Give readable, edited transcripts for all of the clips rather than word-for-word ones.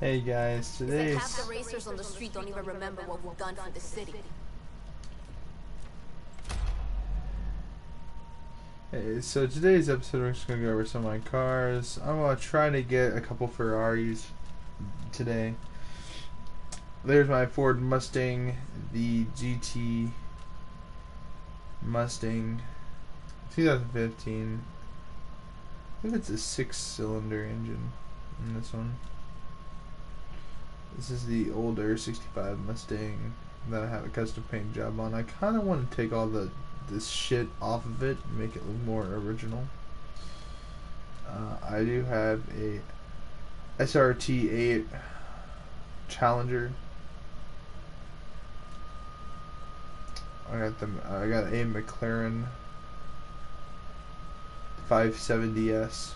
Hey guys, today's half the racers on the street don't even remember what we've done for the city. so today's episode we're just gonna go over some of my cars. I'm gonna try to get a couple Ferraris today. There's my Ford Mustang, the GT Mustang 2015. I think it's a 6-cylinder engine in this one. This is the older 65 Mustang that I have a custom paint job on. I kind of want to take all this shit off of it and make it look more original. I do have a SRT8 Challenger. I got a McLaren 570S.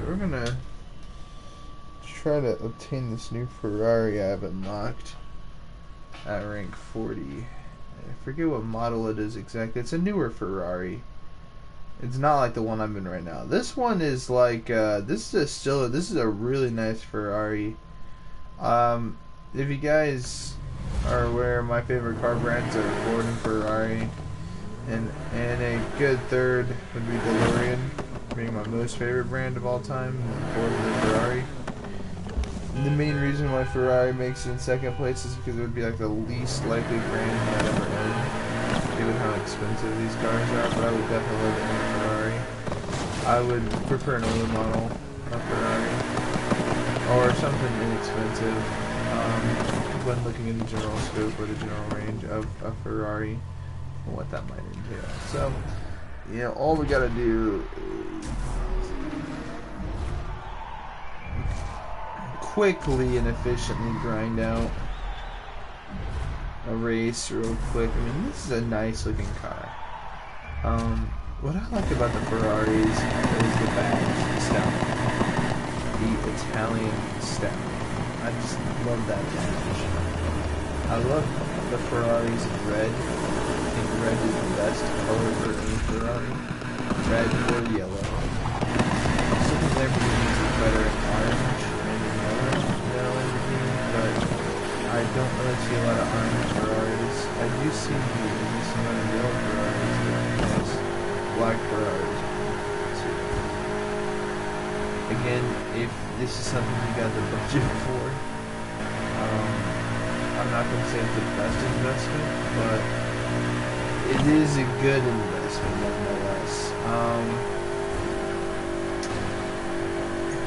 We're gonna try to obtain this new Ferrari I have unlocked at rank 40. I forget what model it is exactly. It's a newer Ferrari. It's not like the one I'm in right now. This one is like this is a really nice Ferrari. If you guys are aware, my favorite car brands are Ford and Ferrari, and a good third would be DeLorean, being my most favorite brand of all time, Ford and Ferrari. The main reason why Ferrari makes it in second place is because it would be like the least likely brand I'd ever own, given how expensive these cars are, but I would definitely love to own a Ferrari. I would prefer an older model of Ferrari, or something inexpensive, when looking at the general scope or the general range of a Ferrari, and what that might entail. So, you know, all we gotta do is quickly and efficiently grind out a race real quick. I mean, this is a nice looking car. What I like about the Ferraris is the badge, the stallion, the Italian stallion. I just love that badge. I love the Ferraris in red. I think red is the best color for any Ferrari. Red or yellow. I still think Lamborghinis are better in orange and in yellow than a Lamborghini, but I don't really see a lot of orange Ferraris. I do see a decent amount of yellow Ferraris, but nice black Ferraris too. Again, if this is something you got the budget for, I'm not going to say it's the best investment, but it is a good investment nonetheless.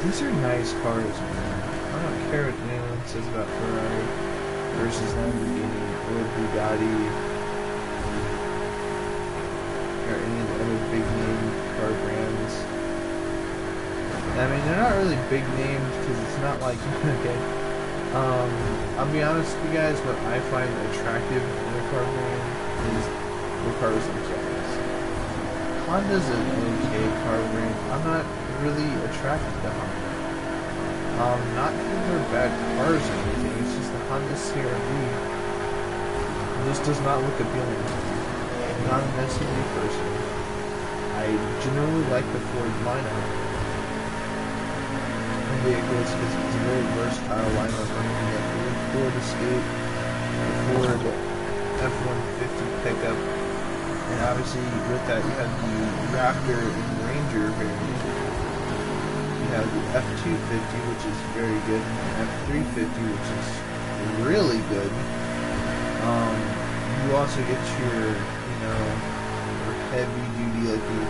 These are nice cars, man. I don't care what anyone says about Ferrari versus Lamborghini or Bugatti or any of the other big name car brands. I mean, they're not really big names because it's not like, okay, I'll be honest with you guys, what I find attractive in a car brand is the cars themselves. Honda's an okay car brand. I'm not really attracted to Honda. Not because they're bad cars or anything, it's just the Honda CR-V just does not look appealing to me. Not an SUV person. I generally like the Ford lineup of vehicles because it's a very versatile lineup. I mean, you have the Ford Escape, the Ford F-150 pickup, and obviously with that you have the Raptor and Ranger variant. You have the F250, which is very good, and the F350, which is really good. You also get your, you know, your heavy duty, like the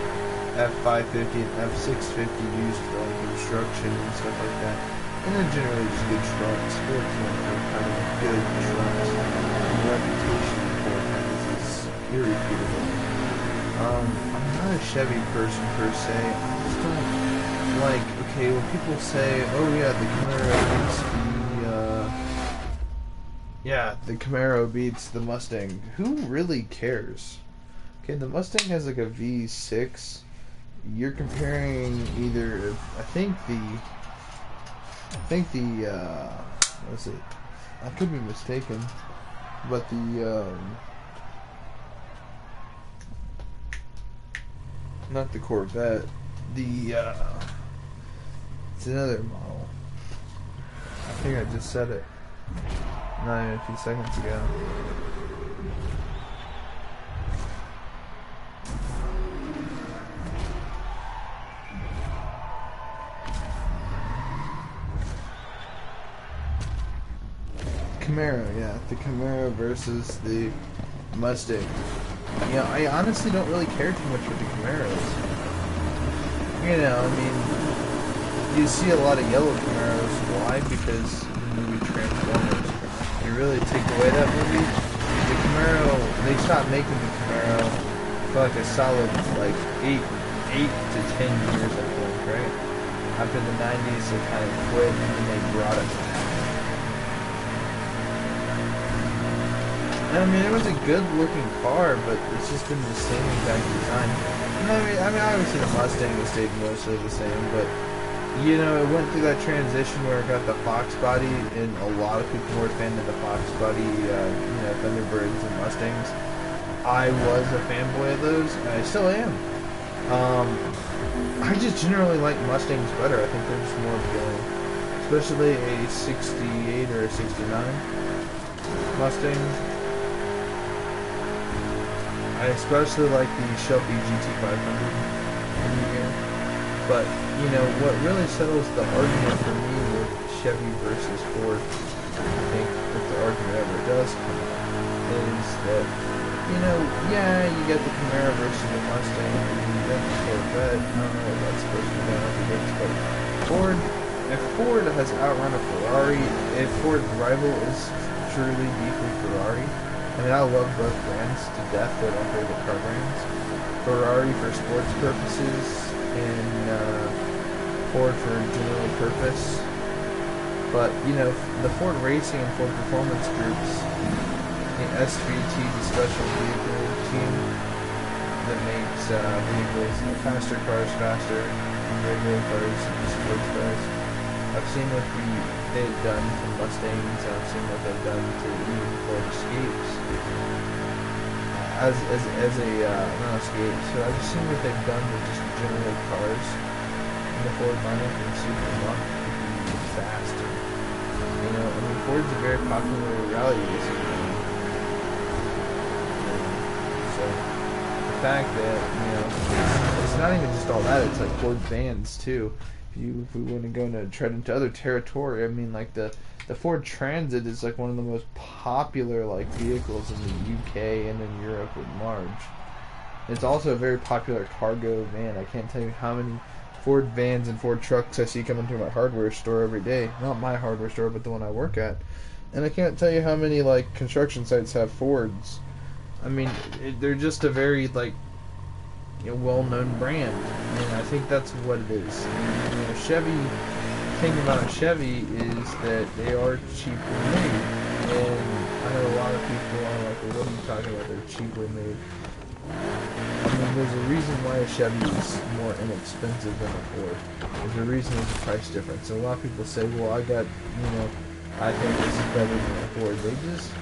F550 and F650 used for like construction and stuff like that. And then generally just good trucks. Ford's known for kind of good trucks. And the reputation Ford has is irrefutable. I'm not a Chevy person per se. I just don't like, okay, when people say, oh yeah, the Camaro used to be Yeah, the Camaro beats the Mustang. Who really cares? Okay, the Mustang has like a V6. You're comparing either, what is it? I could be mistaken, but not the Corvette, it's another model. I think I just said it not even a few seconds ago. Camaro, yeah, the Camaro versus the Mustang. You know, I honestly don't really care too much for the Camaros. You know, I mean, you see a lot of yellow Camaros. Why? Because the movie Transformers. You really take away that movie, the Camaro, they stopped making the Camaro for like a solid, like, 8 to 10 years, I think, right? After the 90s, they kind of quit, and then they brought it back. I mean, it was a good-looking car, but it's just been the same exact design. I mean, obviously the Mustang has stayed mostly the same, but you know, it went through that transition where it got the Fox body, and a lot of people were a fan of the Fox body, you know, Thunderbirds and Mustangs. I was a fanboy of those, and I still am. I just generally like Mustangs better. I think they're just more appealing, especially a 68 or a 69 Mustang. I especially like the Shelby GT500 in here. But, you know, what really settles the argument for me with Chevy versus Ford, I think, if the argument ever does come up, is that, you know, yeah, you get the Camaro versus the Mustang, and you get the Corvette. I don't know what that's supposed to be about, but Ford, if Ford has outrun a Ferrari, if Ford's rival is truly deeply Ferrari, I mean, I love both brands to death. They're my favorite car brands. Ferrari for sports purposes, and Ford for general purpose. But, you know, the Ford Racing and Ford Performance groups, the SVT, the special vehicle team that makes vehicles, you know, faster cars faster, regular cars, sports cars. I've seen what they've done to Mustangs. I've seen what they've done to even Ford Escapes. Not Escapes, so I've just seen what they've done to just general cars in the Ford lineup and super them up to be fast. And, you know, I mean, Ford's a very popular rally racing brand. So the fact that, you know, it's not even just all that. It's like Ford vans too. If we want to go into tread into other territory, I mean, like the Ford Transit is like one of the most popular like vehicles in the UK and in Europe at large. It's also a very popular cargo van. I can't tell you how many Ford vans and Ford trucks I see coming through my hardware store every day. Not my hardware store, but the one I work at. And I can't tell you how many like construction sites have Fords. I mean, they're just a very like, you know, well-known brand, and I think that's what it is. And, you know, Chevy, the thing about a Chevy is that they are cheaply made, and I know a lot of people are like, well, what are you talking about, they're cheaply made? I mean, there's a reason why a Chevy is more inexpensive than a Ford. There's a reason there's a price difference. So a lot of people say, well, I think this is better than a Ford.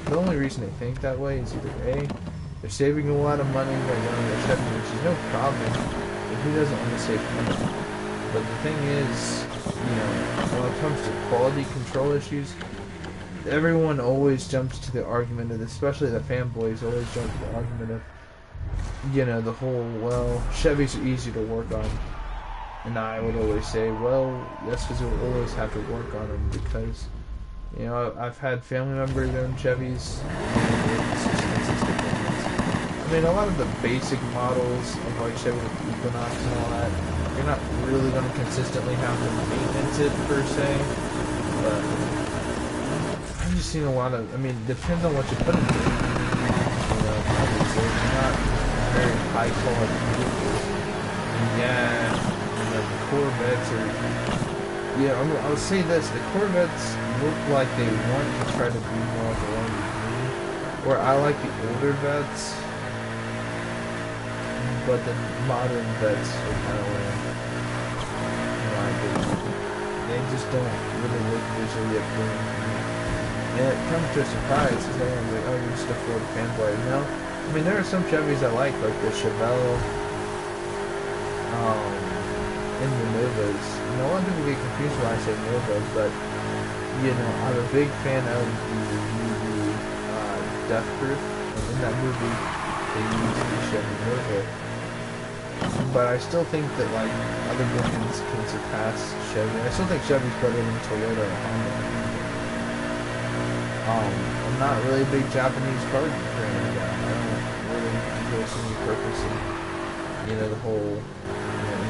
The only reason they think that way is either A, they're saving a lot of money by running a Chevy, which is no problem, but who doesn't want to save money? But the thing is, you know, when it comes to quality control issues, everyone always jumps to the argument of, especially the fanboys always jump to the argument of, you know, the whole, well, Chevys are easy to work on. And I would always say, well, that's because we'll always have to work on them, because, you know, I've had family members own Chevys, and it's just consistent. I mean, a lot of the basic models of like Chevy with Equinox and all that, you're not really going to consistently have to maintenance it per se, but I've just seen a lot of, I mean, it depends on what you put into it. You know, obviously, it's not very high quality vehicles. And yeah, you know, the Corvettes are Yeah, I was saying this. The Corvettes look like they want to try to be more along with me. Where I like the older vets, but the modern vets are kind of lame. In my opinion. They just don't really look visually appealing to me. And it comes to a surprise because everyone's like, oh, you're just a Ford fanboy. No. I mean, there are some Chevys I like the Chevelle, and the Novas. You know, a lot of people get confused when I say Novas, but, you know, I'm a big fan of the movie Death Proof. And in that movie, they used the Chevy Nova. But I still think that, like, other brands can surpass Chevy. I still think Chevy's better than Toyota or Honda. I'm not really a big Japanese car brand guy. I don't really enjoy seeing purposely, you know, the whole,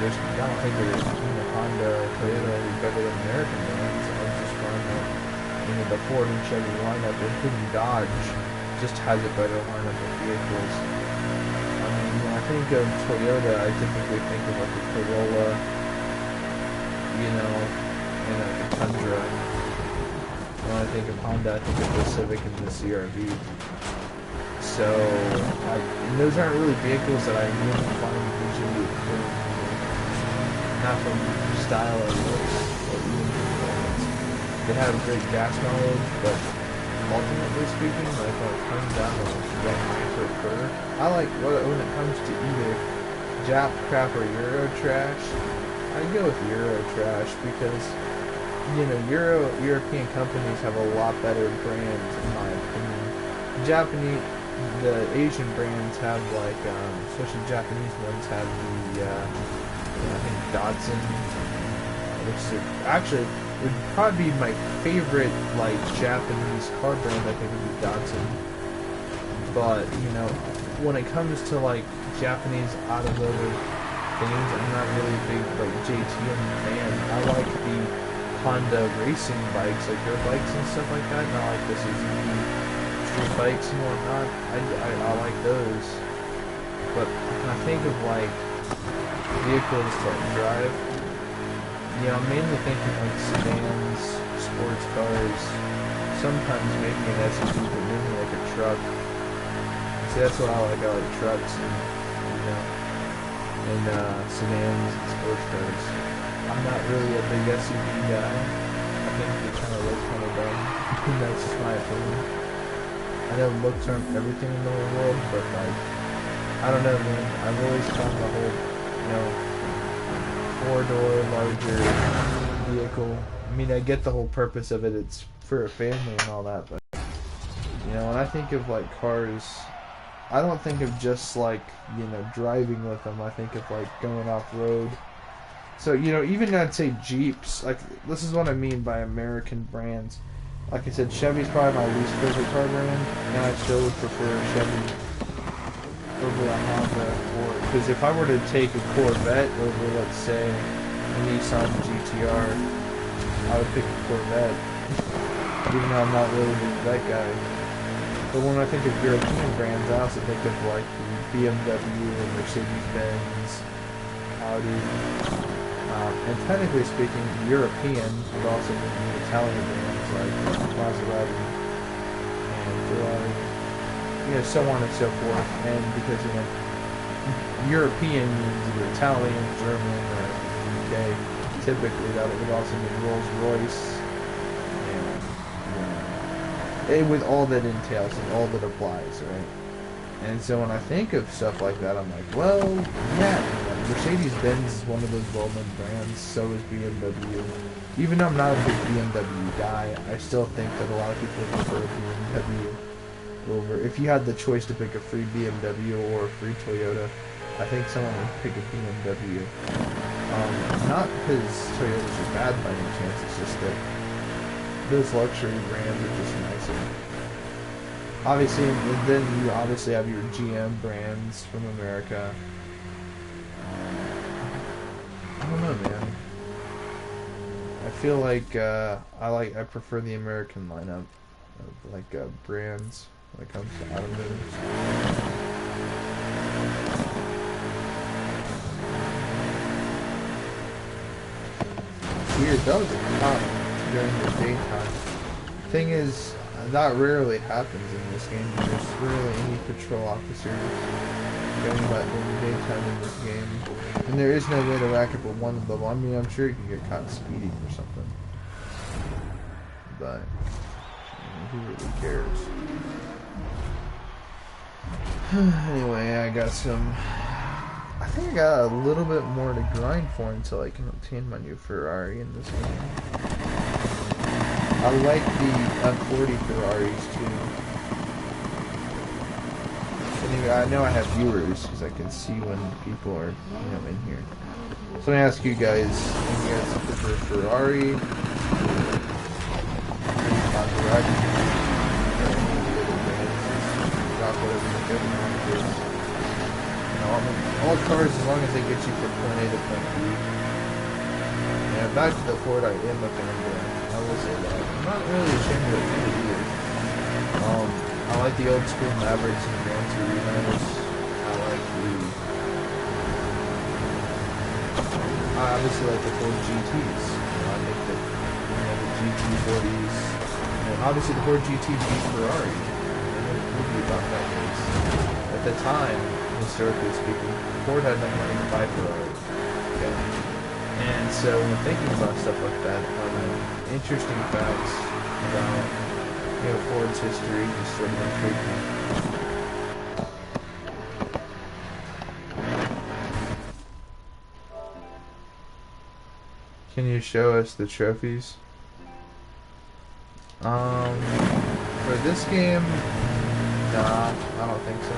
I don't think there's, Honda or Toyota are better than American brands. I just find that, the Ford and Chevy lineup, including Dodge, just has a better lineup of vehicles. I mean, when I think of Toyota, I typically think of like a Corolla, and a Tundra. When I think of Honda, I think of the Civic and the CR-V. So, and those aren't really vehicles that I really find visually appealing. Not from style or looks, or even performance. They have great gas mileage, but ultimately speaking, like when it comes down to what I prefer, I like when it comes to either Jap crap or Euro trash, I go with Euro trash because, European companies have a lot better brands in my opinion. The Asian brands have like, especially Japanese ones have the, I think Datsun, which is actually would probably be my favorite like Japanese car brand. I think would be Datsun. But when it comes to like Japanese automotive things, I'm not really a big like JTM fan. I like the Honda racing bikes, like their bikes and stuff like that. And I like the Suzuki street bikes and whatnot. I like those. But when I think of like vehicles to drive, I'm mainly thinking like sedans, sports cars, sometimes maybe an SUV, but mainly like a truck. See, that's what I like. I like trucks and sedans and sports cars. I'm not really a big SUV guy. I think they kind of look kind of dumb. That's just my opinion. I know looks aren't everything in the world, but like, I don't know, man. I've always found the whole, four-door larger vehicle. I mean, I get the whole purpose of it. It's for a family and all that, but when I think of like cars, I don't think of just like driving with them. I think of like going off-road. So even I'd say Jeeps. Like, this is what I mean by American brands. Like I said, Chevy's probably my least favorite car brand, and I still would prefer Chevy over a Honda, because if I were to take a Corvette over, let's say, a Nissan Gtr, I would pick a Corvette, even though I'm not really a big Corvette guy. But when I think of European brands, I also think of like BMW, Mercedes-Benz, Audi, and technically speaking, European would also be Italian brands like Maserati and Ferrari. So on and so forth, and because European means either Italian, German, or UK. Typically, that would also mean Rolls-Royce, and with all that entails and all that applies, right? And so when I think of stuff like that, I'm like, well, yeah, Mercedes-Benz is one of those well-known brands. So is BMW. Even though I'm not a big BMW guy, I still think that a lot of people prefer BMW. Over, if you had the choice to pick a free BMW or a free Toyota, I think someone would pick a BMW. Not because Toyotas are bad by any chance, it's just that those luxury brands are just nicer. Obviously, then you obviously have your GM brands from America. I don't know, man. I feel like I prefer the American lineup of like brands when it comes to automotives. weird. That was a cop during the daytime. Thing is, that rarely happens in this game. There's rarely any patrol officers going about during the daytime in this game. And there is no way to rack up with one of them. I mean, I'm sure you can get caught speeding or something. But, who really cares? Anyway, I got some... I think I got a little bit more to grind for until I can obtain my new Ferrari in this game. I like the F40 Ferraris too. Anyway, I know I have viewers because I can see when people are, in here. So I ask you guys, if you guys prefer Ferrari, Maserati, or any of the other brands, rock whatever your favorite one is. All cars, as long as they get you from point A to point B. And back to the Ford, I am a fanboy. I will say that. I'm not really ashamed of it either. I like the old school Mavericks and Gran Turinos. I obviously like the Ford GTs. I think that the GT40s, and obviously the Ford GT beat Ferrari. And it would be about that case. At the time, historically speaking, Ford had no money to buy Ferrari. Okay. And so when thinking about stuff like that, interesting facts about Ford's history just sort of intrigued me. Can you show us the trophies? For this game, nah, I don't think so.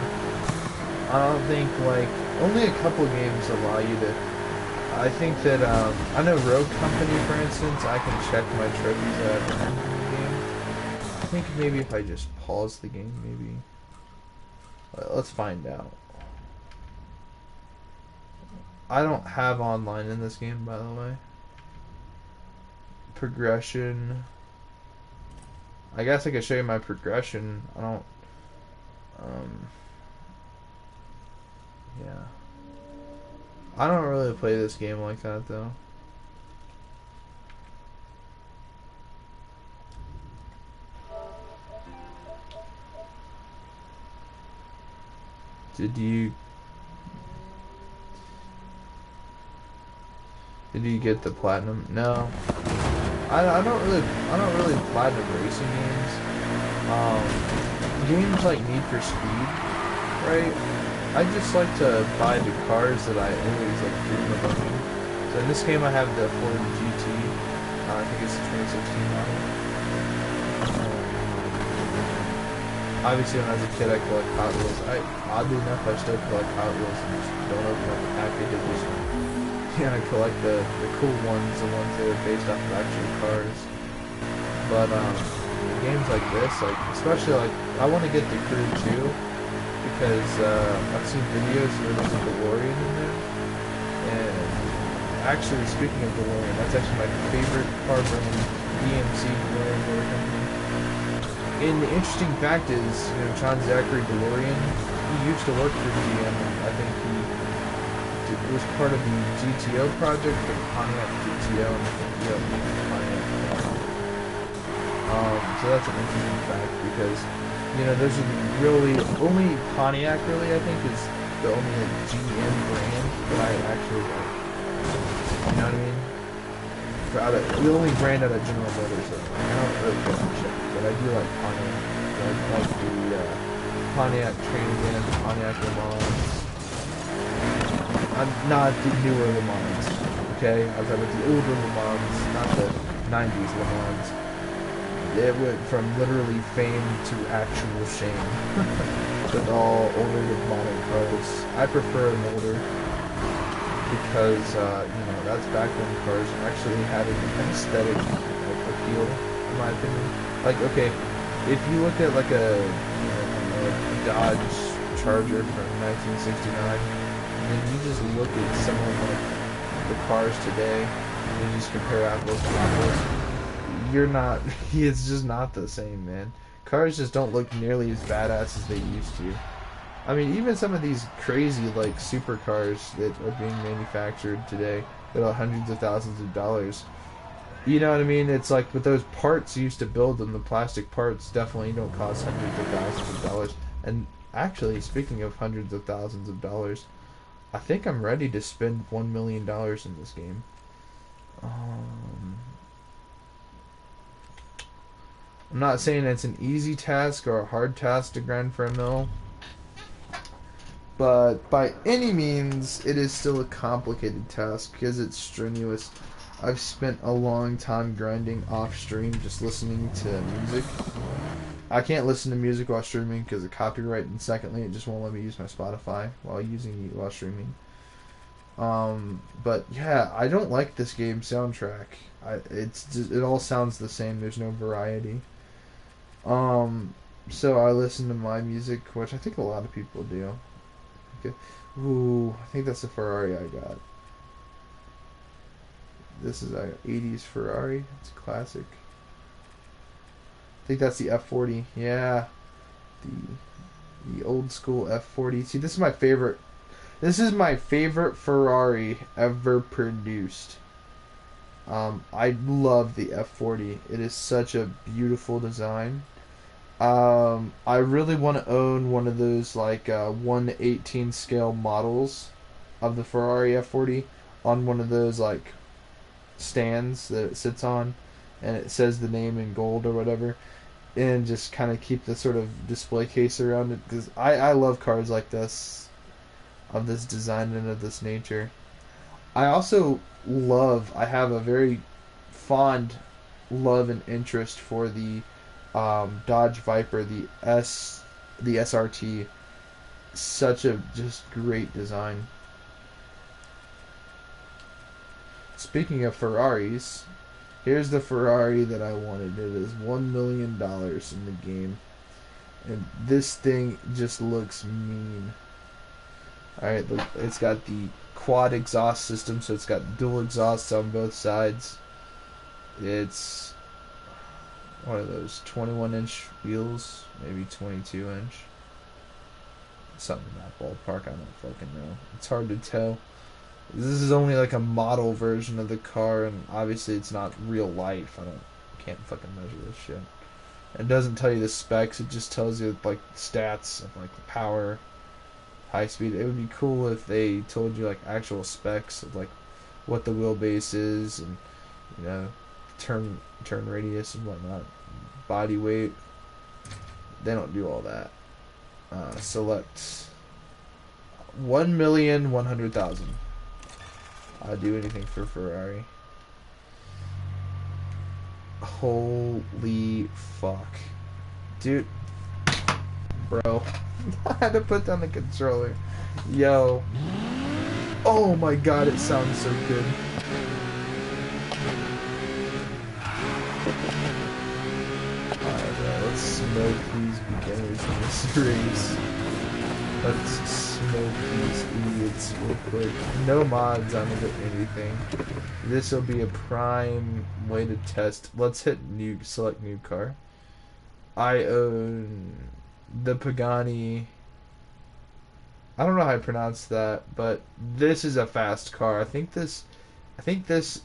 I don't think, only a couple games allow you to. I think that, I know Rogue Company, for instance, I can check my trophies at the end of the game. I think maybe if I just pause the game, maybe. Let's find out. I don't have online in this game, by the way. Progression. I guess I could show you my progression. I don't, yeah. I don't really play this game like that, though. Did you get the platinum? No. I don't really platinum racing games. Games like Need for Speed, right? I just like to buy the cars that I always dream of owning. So in this game I have the Ford GT. I think it's the 2016 model. Obviously when I was a kid I collect Hot Wheels. Oddly enough I still collect Hot Wheels and just don't open up the package. I just collect the cool ones, the ones that are based off of actual cars. But games like this, especially I want to get the Crew too. Because I've seen videos where there's a DeLorean in there, and actually speaking of DeLorean, that's actually my favorite car brand, EMC DeLorean Motor Company. And the interesting fact is, John Zachary DeLorean, he used to work for GM, and I think he was part of the GTO project, the Pontiac GTO, and I think he helped make the Pontiac. So that's an interesting fact because. Those are the really only Pontiac really I think is the only GM brand that I actually like. You know what I mean? The only brand out of General Motors that I don't really care about shit, but I do like Pontiac. I like the Pontiac Trans-Am, Pontiac Le Mans. I'm not the newer Le Mans, okay? I was talking about the older Le Mans, not the 90s Le Mans. It went from literally fame to actual shame with all older modern cars. I prefer an older because, that's back when cars actually had an aesthetic appeal, in my opinion. Okay, if you look at a Dodge Charger from 1969, and then you just look at some of the cars today, and you just compare apples to apples, it's just not the same, man. Cars just don't look nearly as badass as they used to. I mean, even some of these crazy, supercars that are being manufactured today that are hundreds of thousands of dollars, You know what I mean? It's like with those parts you used to build them, the plastic parts definitely don't cost hundreds of thousands of dollars. And actually, speaking of hundreds of thousands of dollars, I think I'm ready to spend $1 million in this game. Um, I'm not saying it's an easy task or a hard task to grind for a mil, but by any means, it is still a complicated task because it's strenuous. I've spent a long time grinding off stream just listening to music. I can't listen to music while streaming because of copyright, and secondly, it just won't let me use my Spotify while streaming. But yeah, I don't like this game soundtrack. It all sounds the same. There's no variety. So I listen to my music, which I think a lot of people do. Okay. Ooh, I think that's the Ferrari I got. This is a 80s Ferrari. It's a classic. I think that's the F40. Yeah, the old school F40. See, this is my favorite. This is my favorite Ferrari ever produced. I love the F40. It is such a beautiful design. I really want to own one of those like 1/18 scale models of the Ferrari F40 on one of those like stands that it sits on, and it says the name in gold or whatever, and just kind of keep the sort of display case around it because I love cars like this, of this design and of this nature. I also I have a very fond love and interest for the Dodge Viper, the SRT. Such a just great design. Speaking of Ferraris, here's the Ferrari that I wanted. It is $1 million in the game. And this thing just looks mean. Alright, it's got the quad exhaust system, so it's got dual exhausts on both sides. It's one of those 21-inch wheels, maybe 22-inch. Something in that ballpark, I don't fucking know. It's hard to tell. This is only like a model version of the car, and obviously it's not real life. Can't fucking measure this shit. It doesn't tell you the specs, it just tells you like stats of like the power, high speed. It would be cool if they told you like actual specs of like what the wheelbase is, and you know, turn radius and whatnot, body weight. They don't do all that. Select 1,100,000. I'd do anything for Ferrari. Holy fuck. Dude. Bro. I had to put down the controller. Yo. Oh my god, it sounds so good. Alright, bro, let's smoke these beginners in this race. Let's smoke these idiots real quick. No mods on anything. This will be a prime way to test. Let's hit select new car. I own the Pagani. I don't know how I pronounce that, but this is a fast car. I think this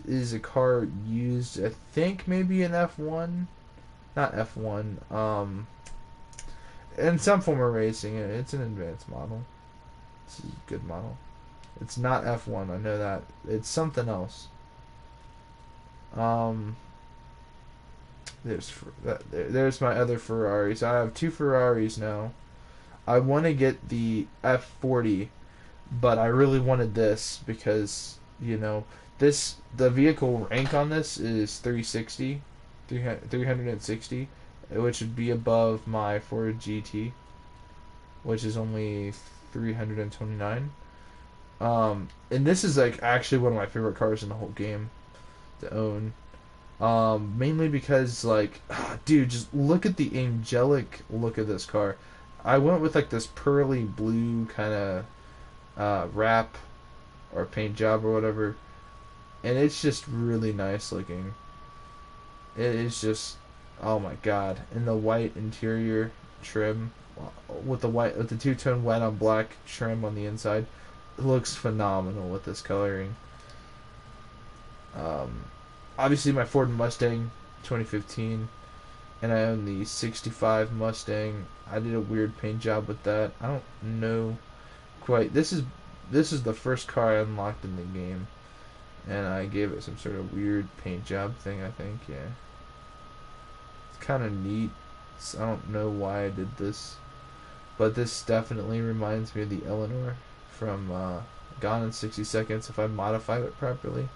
is a car used. I think maybe an F1, not F1. In some form of racing. It's an advanced model. This is a good model. It's not F1, I know that. It's something else. There's my other Ferraris. I have two Ferraris now. I want to get the F40, but I really wanted this because, you know, the vehicle rank on this is 360, which would be above my Ford GT, which is only 329. And this is like actually one of my favorite cars in the whole game to own. Mainly because like, dude, just look at the angelic look of this car. I went with like this pearly blue kind of wrap or paint job or whatever, and it's just really nice looking. It is just, oh my god. And the white interior trim with the two-tone white on black trim on the inside, it looks phenomenal with this coloring. obviously my Ford Mustang 2015, and I own the 65 Mustang. I did a weird paint job with that. I don't know quite. This is the first car I unlocked in the game, and I gave it some sort of weird paint job thing, I think. Yeah, it's kind of neat. I don't know why I did this, but this definitely reminds me of the Eleanor from Gone in 60 Seconds if I modified it properly.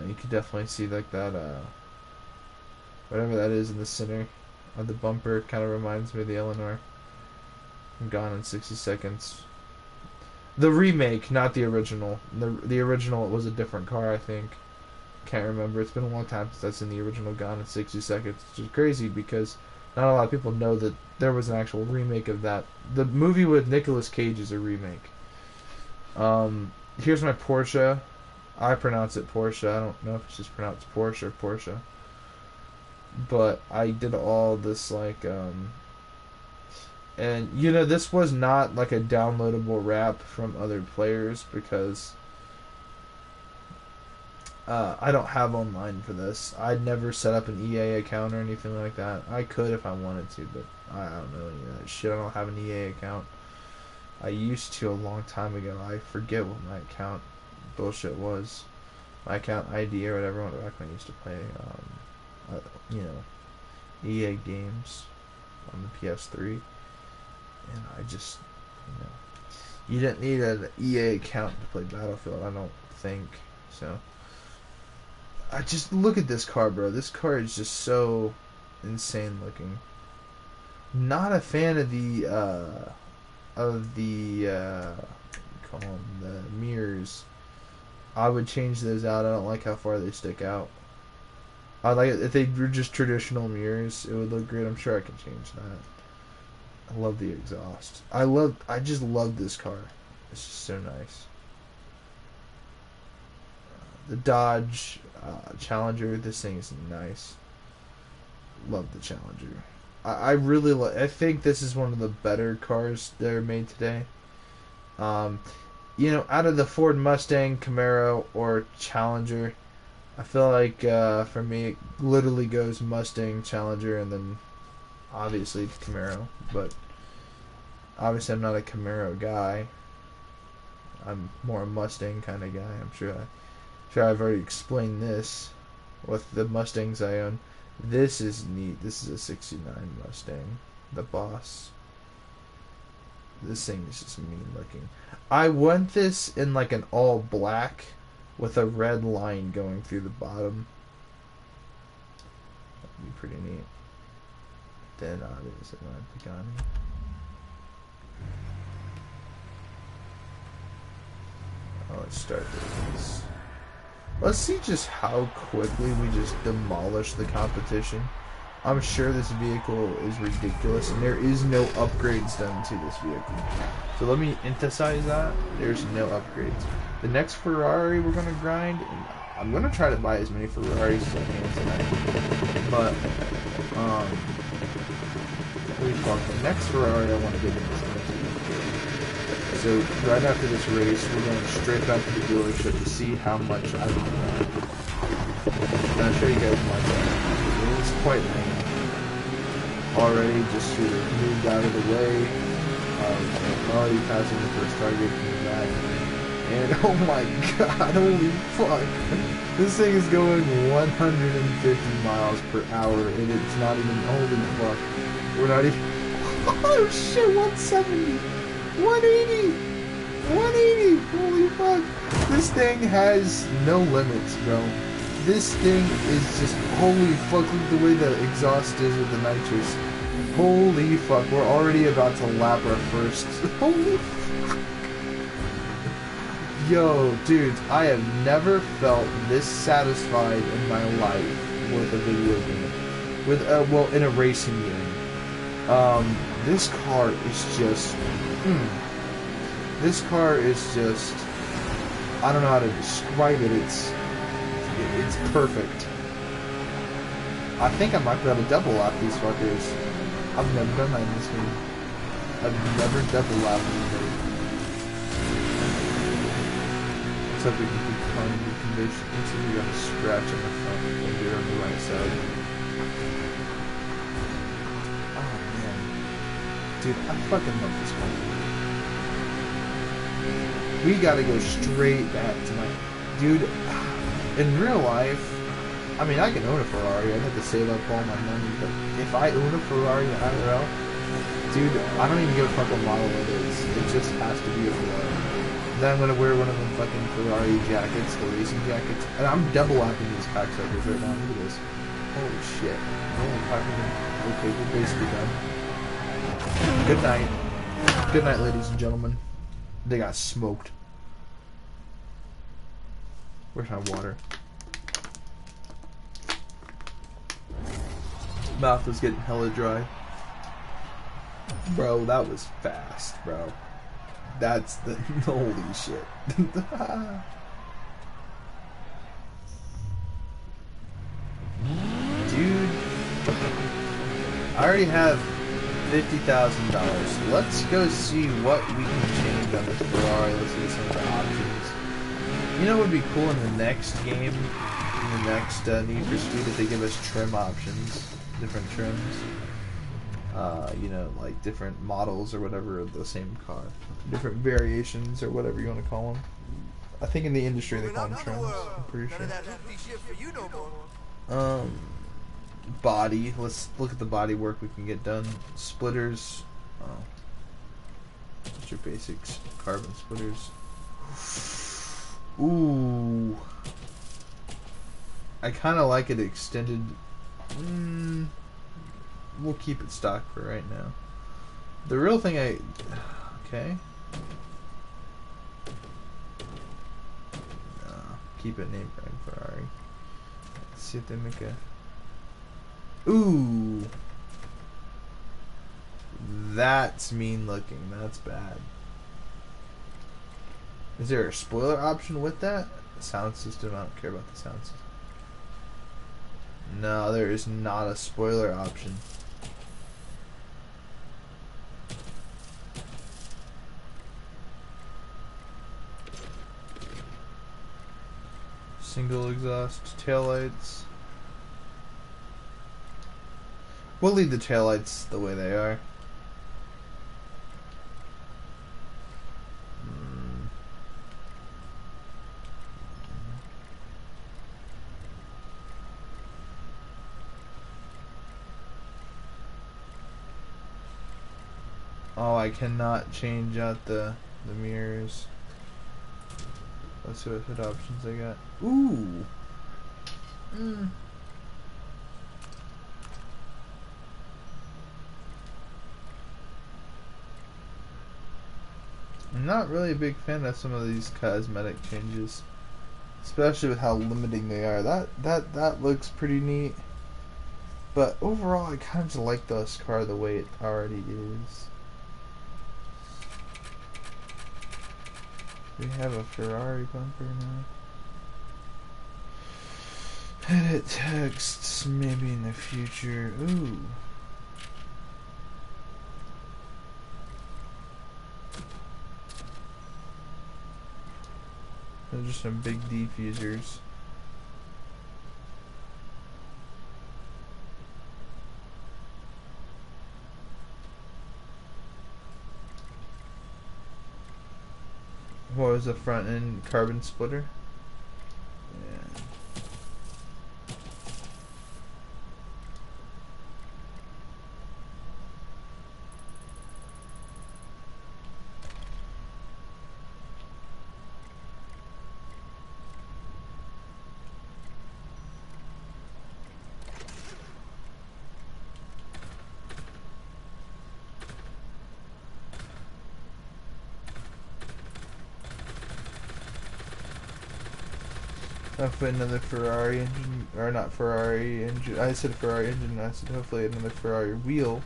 You can definitely see like that, whatever that is in the center of the bumper kind of reminds me of the Eleanor from Gone in 60 Seconds. The remake, not the original. The original was a different car, I think. Can't remember. It's been a long time since I've seen the original Gone in 60 Seconds, which is crazy because not a lot of people know that there was an actual remake of that. The movie with Nicolas Cage is a remake. Here's my Porsche. I pronounce it Porsche. I don't know if it's just pronounced Porsche or Porsche. But I did all this like and you know, this was not like a downloadable wrap from other players because I don't have online for this. I'd never set up an EA account or anything like that. I could if I wanted to, but I don't know any of that shit. I don't have an EA account. I used to a long time ago. I forget what my account bullshit was. My account ID or whatever, back when I used to play, you know, EA games on the PS3. And I just, you know, you didn't need an EA account to play Battlefield, I don't think. So, I just look at this car, bro. This car is just so insane looking. Not a fan of the call them the mirrors. I would change those out. I don't like how far they stick out. I like it if they were just traditional mirrors. It would look great. I'm sure I can change that. I love the exhaust. I just love this car. It's just so nice. The Dodge Challenger. This thing is nice. Love the Challenger. I really I think this is one of the better cars that are made today. You know, out of the Ford Mustang, Camaro, or Challenger, I feel like for me it literally goes Mustang, Challenger, and then obviously Camaro. But obviously I'm not a Camaro guy. I'm more a Mustang kind of guy. I'm sure I've already explained this with the Mustangs I own. This is neat. This is a 69 Mustang, the Boss. This thing is just mean looking. I want this in like an all black with a red line going through the bottom. That'd be pretty neat. Then obviously my Pagani. Let's start this. Let's see just how quickly we just demolish the competition. I'm sure this vehicle is ridiculous, and there is no upgrades done to this vehicle. So let me emphasize that. There's no upgrades. The next Ferrari we're going to grind, and I'm going to try to buy as many Ferraris as I can tonight. But, the next Ferrari I want to get in is so right after this race, we're going straight back to the dealership to see how much I can ride. And I'll show you guys my car. It's quite lame. Already just sort of moved out of the way. Already passing the first target coming back. And oh my god, holy fuck. This thing is going 150 miles per hour and it's not even, holy fuck. We're not even, oh shit, 170. 180! 180! Holy fuck! This thing has no limits, bro. This thing is just, holy fuck, look at the way the exhaust is with the nitrous. Holy fuck, we're already about to lap our first. Holy fuck. Yo, dudes, I have never felt this satisfied in my life with a video game. With, well, in a racing game. This car is just... This car is just, I don't know how to describe it. It's perfect. I think I might be able to double lap these fuckers. I've never done that in this game. I've never double lapped anybody. Except we can instantly got a scratch on the front when you're on the right side. Oh man. Dude, I fucking love this one. We gotta go straight back to my... Dude, in real life, I mean, I can own a Ferrari. I'd have to save up all my money, but if I own a Ferrari in IRL, dude, I don't even give a fuck what model it is. It just has to be a Ferrari. Then I'm gonna wear one of them fucking Ferrari jackets, the racing jackets. And I'm double lapping these cocksuckers right now. Look at this. Holy shit. Okay, we're basically done. Good night. Good night, ladies and gentlemen. They got smoked. Where's my water? Mouth was getting hella dry. Bro, that was fast, bro. That's the... Holy shit. Dude. I already have $50,000. Let's go see what we can change on this Ferrari. Let's see some of the options. You know what would be cool in the next game? In the next Need for Speed, if they give us trim options. Different trims. You know, like different models or whatever of the same car. Different variations or whatever you want to call them. I think in the industry they call them trims. I'm pretty sure. Body. Let's look at the body work we can get done. Splitters. Oh. What's your basics? Carbon splitters. Ooh. I kind of like it extended. We'll keep it stock for right now. The real thing okay. No, keep it name brand Ferrari. Let's see if they make a... Ooh! That's mean looking. That's bad. Is there a spoiler option with that? Sound system? I don't care about the sound system. No, there is not a spoiler option. Single exhaust taillights. We'll leave the taillights the way they are. Oh, I cannot change out the mirrors. Let's see what hood options I got. Ooh. I'm not really a big fan of some of these cosmetic changes, especially with how limiting they are. That looks pretty neat, but overall, I kind of just like this car the way it already is. We have a Ferrari bumper now. Edit texts, maybe in the future. Ooh. Those are some big diffusers. What was the front end carbon splitter? Yeah. Hopefully another Ferrari engine, or not Ferrari engine, I said Ferrari engine, I said hopefully another Ferrari wheel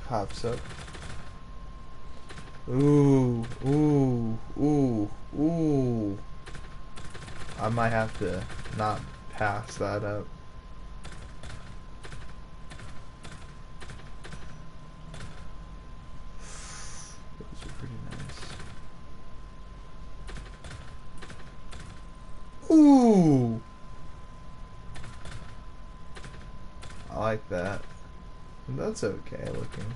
pops up. Ooh, ooh, ooh, ooh. I might have to not pass that up. Those are pretty nice. I like that. That's okay looking.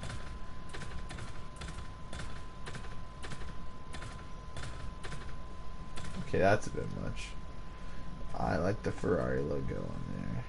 Okay, that's a bit much. I like the Ferrari logo on there.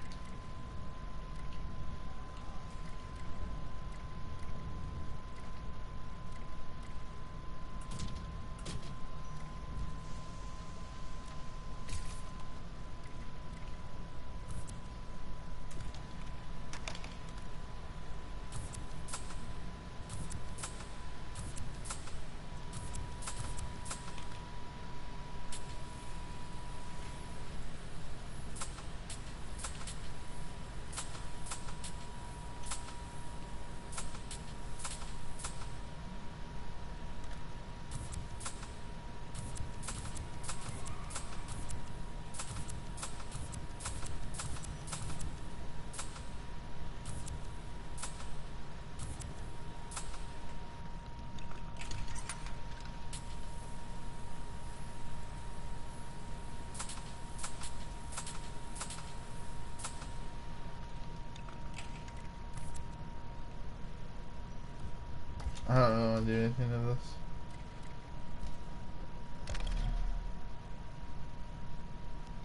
I don't know how to do anything to this.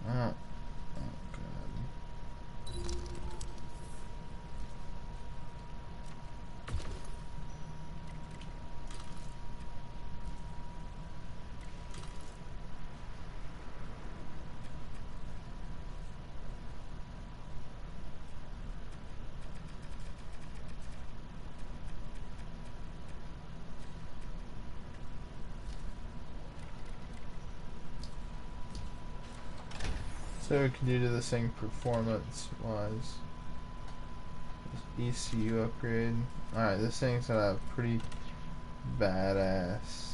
Oh, God. So we can do to this thing performance-wise. ECU upgrade. Alright, this thing's got a pretty badass.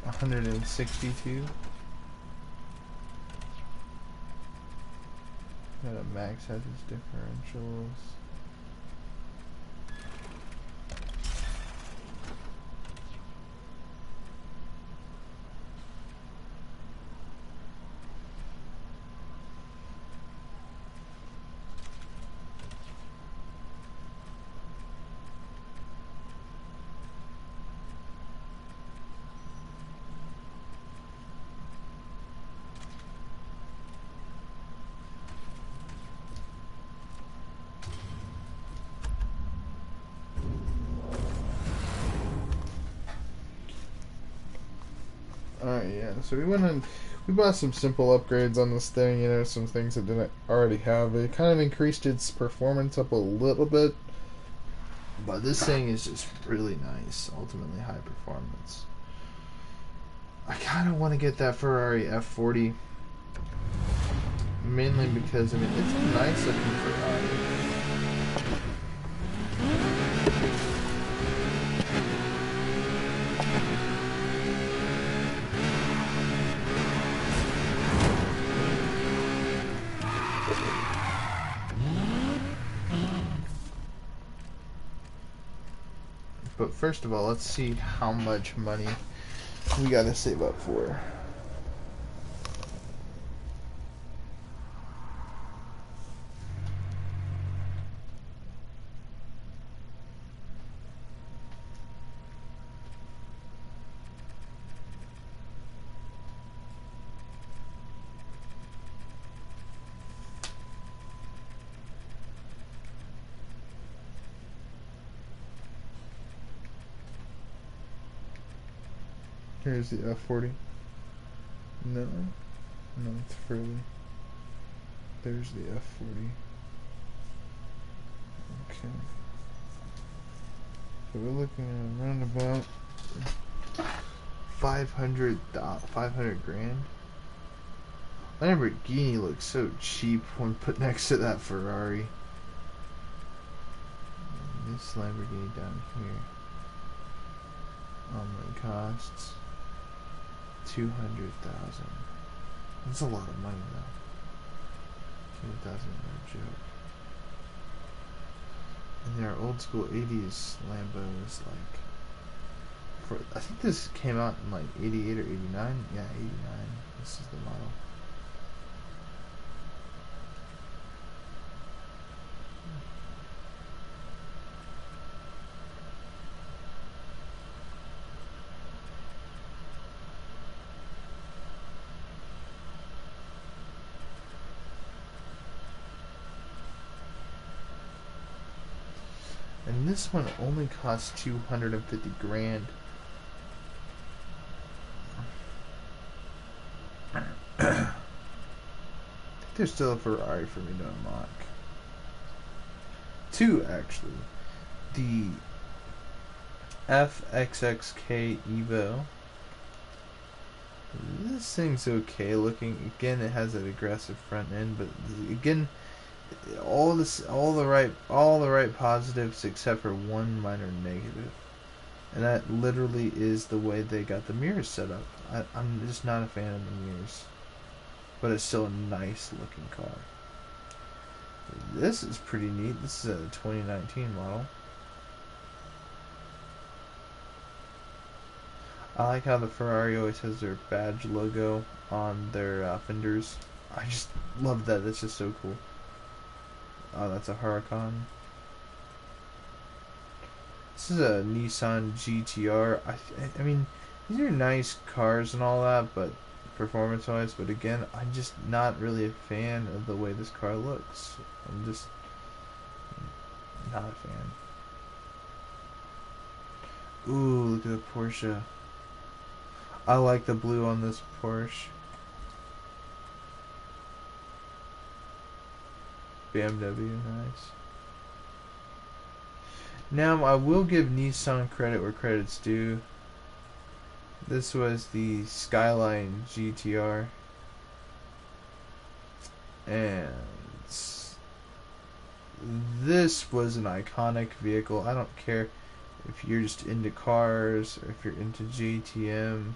$162. Gotta max out his differentials. Alright, yeah, so we went and we bought some simple upgrades on this thing, you know, some things it didn't already have. It kind of increased its performance up a little bit, but this thing is just really nice, ultimately high performance. I kind of want to get that Ferrari F40, mainly because, I mean, it's a nice looking Ferrari. But first of all, let's see how much money we gotta save up for. Here's the F40. No, it's further. There's the F40. Okay. So we're looking at around about 500 grand. Lamborghini looks so cheap when put next to that Ferrari. And this Lamborghini down here only costs 200,000. That's a lot of money though. 200,000 no joke. And there are old school 80s Lambos like I think this came out in like 88 or 89. Yeah, 89. This is the model. And this one only costs 250 grand. I think there's still a Ferrari for me to unlock. Two, actually. The Fxxk Evo. This thing's okay looking. Again, it has an aggressive front end, but again, all the right positives except for one minor negative, and that literally is the way they got the mirrors set up. I'm just not a fan of the mirrors, but it's still a nice looking car. This is pretty neat. This is a 2019 model. I like how the Ferrari always has their badge logo on their fenders. I just love that. It's just so cool. Oh, that's a Huracan. This is a Nissan Gtr. I mean, these are nice cars and all that, but performance-wise. But again, I'm just not really a fan of the way this car looks. I'm just not a fan. Ooh, look at the Porsche. I like the blue on this Porsche. BMW, nice. Now, I will give Nissan credit where credit's due. This was the Skyline GTR. And this was an iconic vehicle. I don't care if you're just into cars or if you're into GTM.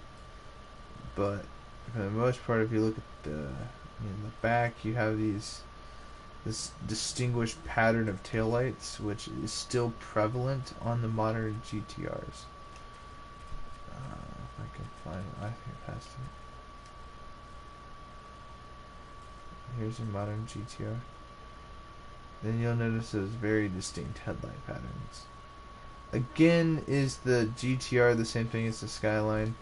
But for the most part, if you look at the back, you have this distinguished pattern of taillights, which is still prevalent on the modern GTRs. If I can find it, I think I passed it. Here's a modern GTR. Then you'll notice those very distinct headlight patterns. Again, is the GTR the same thing as the Skyline?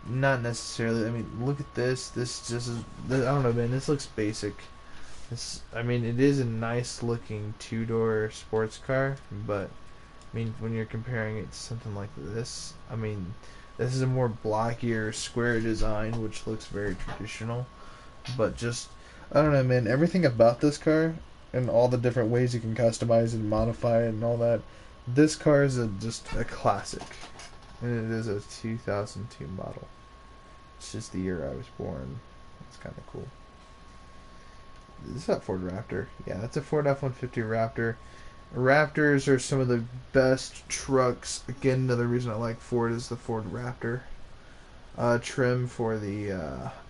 Not necessarily. I mean, look at this. This just is. I don't know, man. This looks basic. I mean, it is a nice looking two-door sports car, but I mean, when you're comparing it to something like this, I mean, this is a more blockier, square design, which looks very traditional. But just, I don't know, man. Everything about this car and all the different ways you can customize and modify it and all that. This car is just a classic, and it is a 2002 model. It's just the year I was born. It's kind of cool. This is a Ford Raptor. Yeah, that's a Ford F-150 Raptor. Raptors are some of the best trucks. Again, another reason I like Ford is the Ford Raptor trim for the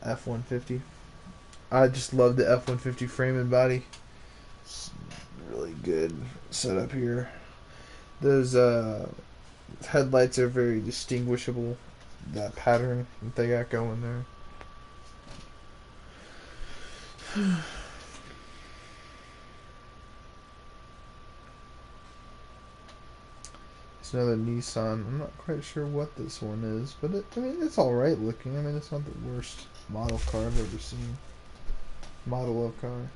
F-150. I just love the F-150 frame and body. It's really good setup here. Those headlights are very distinguishable. That pattern that they got going there. It's another Nissan. I'm not quite sure what this one is, but I mean, it's alright looking. I mean, it's not the worst model car I've ever seen. Model of car.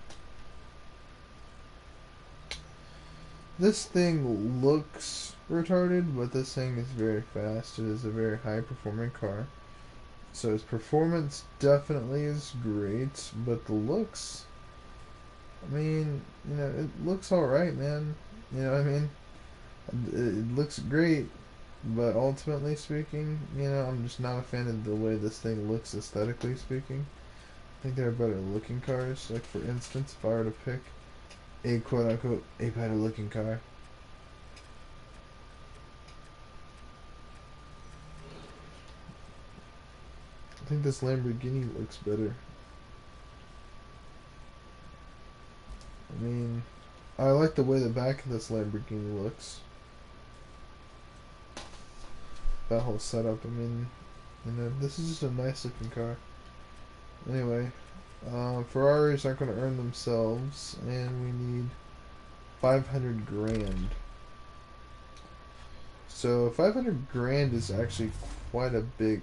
This thing looks retarded, but this thing is very fast. It is a very high performing car. So its performance definitely is great, but the looks, I mean, it looks alright, man. You know what I mean? It looks great, but ultimately speaking, I'm just not a fan of the way this thing looks aesthetically speaking. I think there are better looking cars. Like, for instance, if I were to pick a quote-unquote a better looking car, I think this Lamborghini looks better. I mean, I like the way the back of this Lamborghini looks. that whole setup. I mean, you know, this is just a nice looking car. Anyway, Ferraris aren't going to earn themselves, and we need 500 grand. So 500 grand is actually quite a big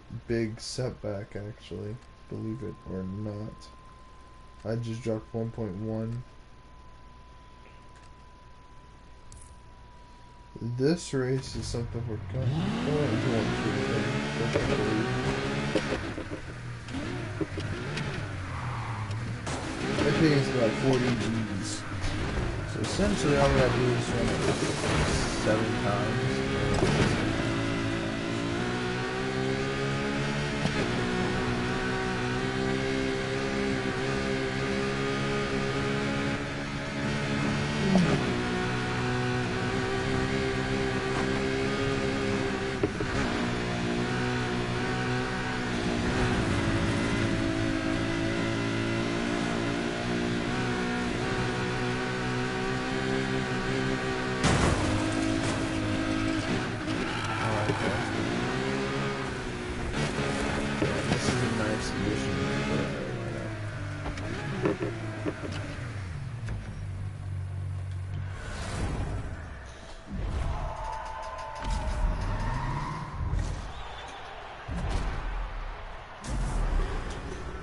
setback, actually, believe it or not. I just dropped 1.1. This race is something we're going to I think it's about 40 G's. So essentially all we gotta do is run it 7 times.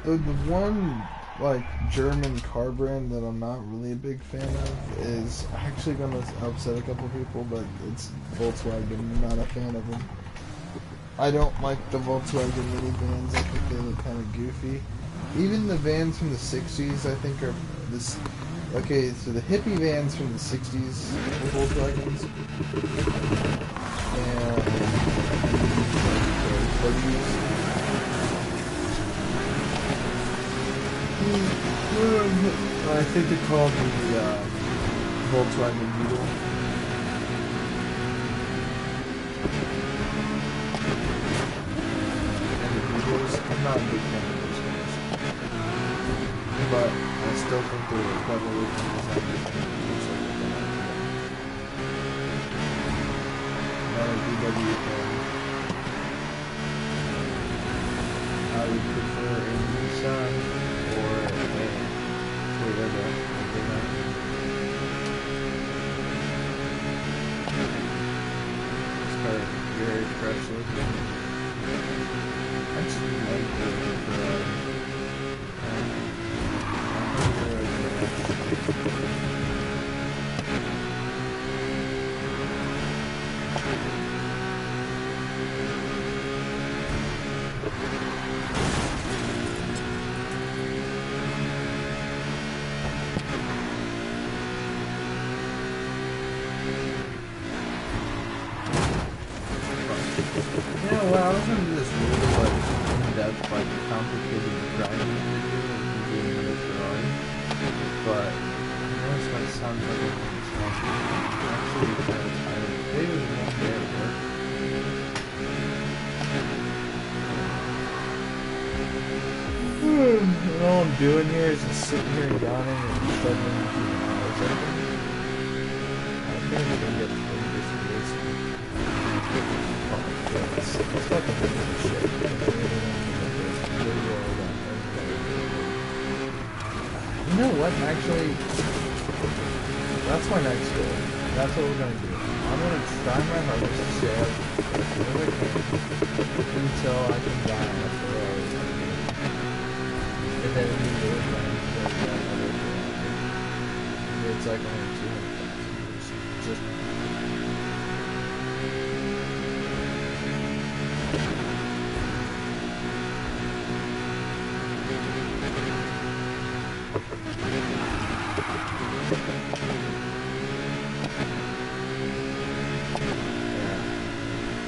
The one, like, German car brand that I'm not really a big fan of is actually going to upset a couple people, but it's Volkswagen. I'm not a fan of them. I don't like the Volkswagen minivans. I think they look kind of goofy. Even the vans from the 60s, I think, are this. Okay, so the hippie vans from the 60s were Volkswagens. And the 40s. I think they're called the Volkswagen Beetle. And the Beetles, I'm not a big fan of those guys. But I still think they're clever looking designers. Not a VW fan. I would prefer a Nissan or a Toyota. This car is very fresh looking. I just like the Ferrari. You know what, I was gonna do this really like in-depth, like complicated grinding video of doing the Ferrari, but I know this might sound like a I'm actually kind of tired. Today was a long day at work. And all I'm doing here is just sitting here yawning and struggling to keep my eyes open. I'm gonna get through this video. It's fucking shit. You know what, actually, that's my next goal. That's what we're gonna do. I'm gonna try my hardest to stay up as long as I can until I can die on a Ferrari. And then immediately plan to go to that other Ferrari. It's like only 200,000. Just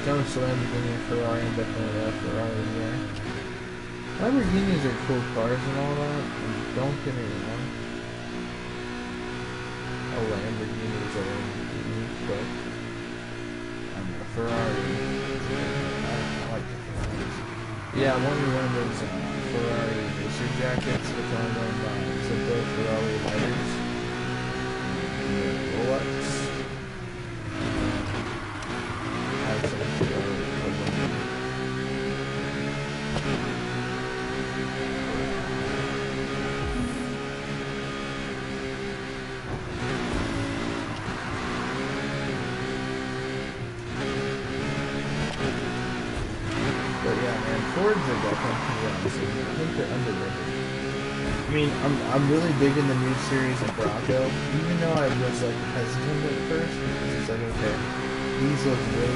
don't so Lamborghini and Ferrari, and definitely a Ferrari there. Lamborghinis are cool cars and all that, and don't get me wrong. A Lamborghini is a Lamborghini, but I mean, a Ferrari. I like the Ferraris. Yeah, I'm wondering one of those Ferrari racer jackets with one of them Zippo Ferrari lighters. Rolex. Yeah, man, Fords are definitely awesome. I think they're underrated. I mean, I'm really digging the new series of Bronco, even though I was like hesitant at first because it's like, okay, these look way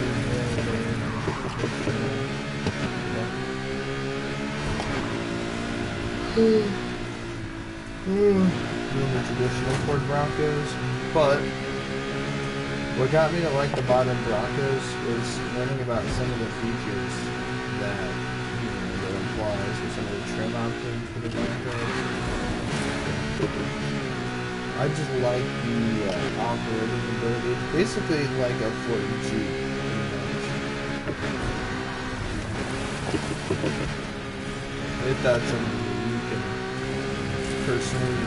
the traditional Ford Broncos, but what got me to like the modern Broncos was learning about some of the features that that applies with some of the trim options for the Broncos. I just like the operating ability. It's basically like a Ford Jeep. If that's something you can personally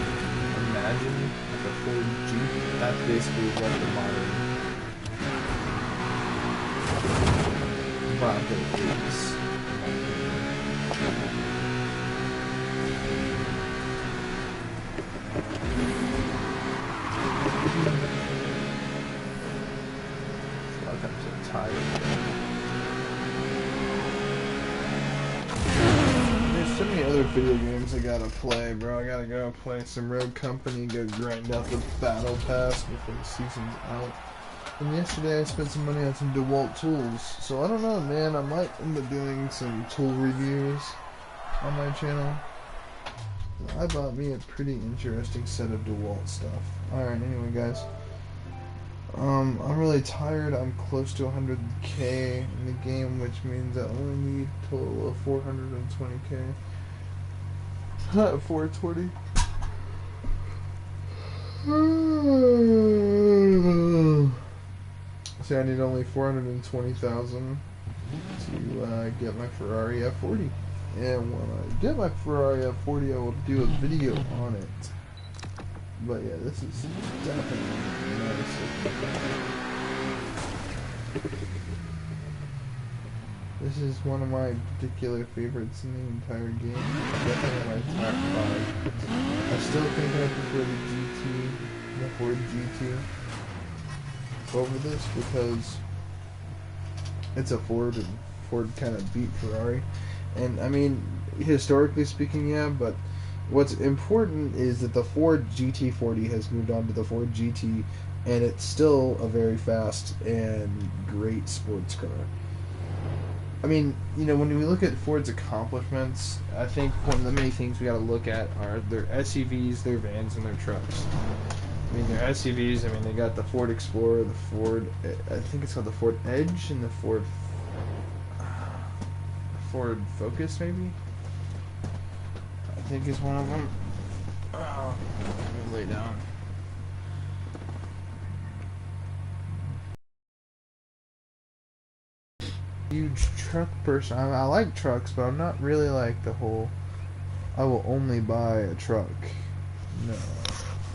imagine, like a Ford Jeep, that's basically what the modern Bronco is. Fuck, I'm so tired. There's so many other video games I gotta play, bro. I gotta go play some Road Company, go grind out the Battle Pass before the season's out. And yesterday I spent some money on some DeWalt tools. So I don't know, man. I might end up doing some tool reviews on my channel. I bought me a pretty interesting set of DeWalt stuff. Alright, anyway, guys. I'm really tired. I'm close to 100k in the game, which means I only need a total of 420k. 420. So I need only 420,000 to get my Ferrari F40. And when I get my Ferrari F40, I will do a video on it. But yeah, this is definitely nice. This is one of my particular favorites in the entire game. Definitely my top 5. I still think I prefer the Ford GT over this because it's a Ford and Ford kind of beat Ferrari. And I mean, historically speaking, yeah, but what's important is that the Ford GT40 has moved on to the Ford GT, and it's still a very fast and great sports car. I mean, when we look at Ford's accomplishments, I think one of the many things we got to look at are their SUVs, their vans, and their trucks. I mean, their SUVs, they got the Ford Explorer, the Ford, I think it's called the Ford Edge, and the Ford Focus, maybe? I think is one of them. Oh, let me lay down. Huge truck person. I like trucks, but I'm not really like the whole I will only buy a truck. No,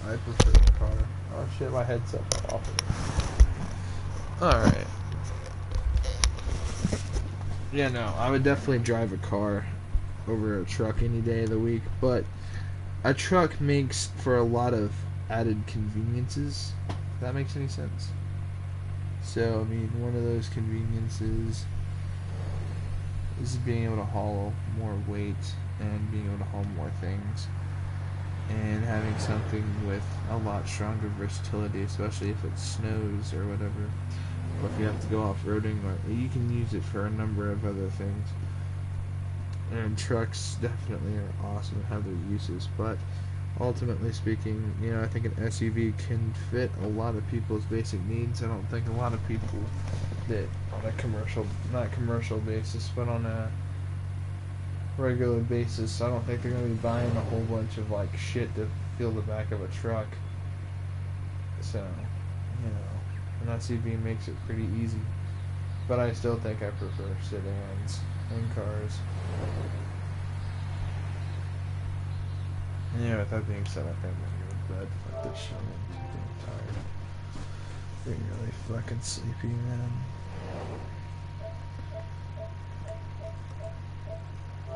I prefer a car. Oh shit, my headset fell off of it. Alright. Yeah, no, I would definitely drive a car over a truck any day of the week, but a truck makes for a lot of added conveniences, if that makes any sense. So, I mean, one of those conveniences is being able to haul more weight and being able to haul more things and having something with a lot stronger versatility, especially if it snows or whatever, or if you have to go off-roading, or you can use it for a number of other things. And trucks definitely are awesome and have their uses, but ultimately speaking, I think an SUV can fit a lot of people's basic needs. I don't think a lot of people that on a not commercial basis, but on a regular basis, I don't think they're going to be buying a whole bunch of shit to fill the back of a truck. So, an SUV makes it pretty easy. But I still think I prefer sedans and cars. Yeah, with that being said, I think I'm going to go to bed. Fuck this shit, I'm tired. Getting really fucking sleepy, man.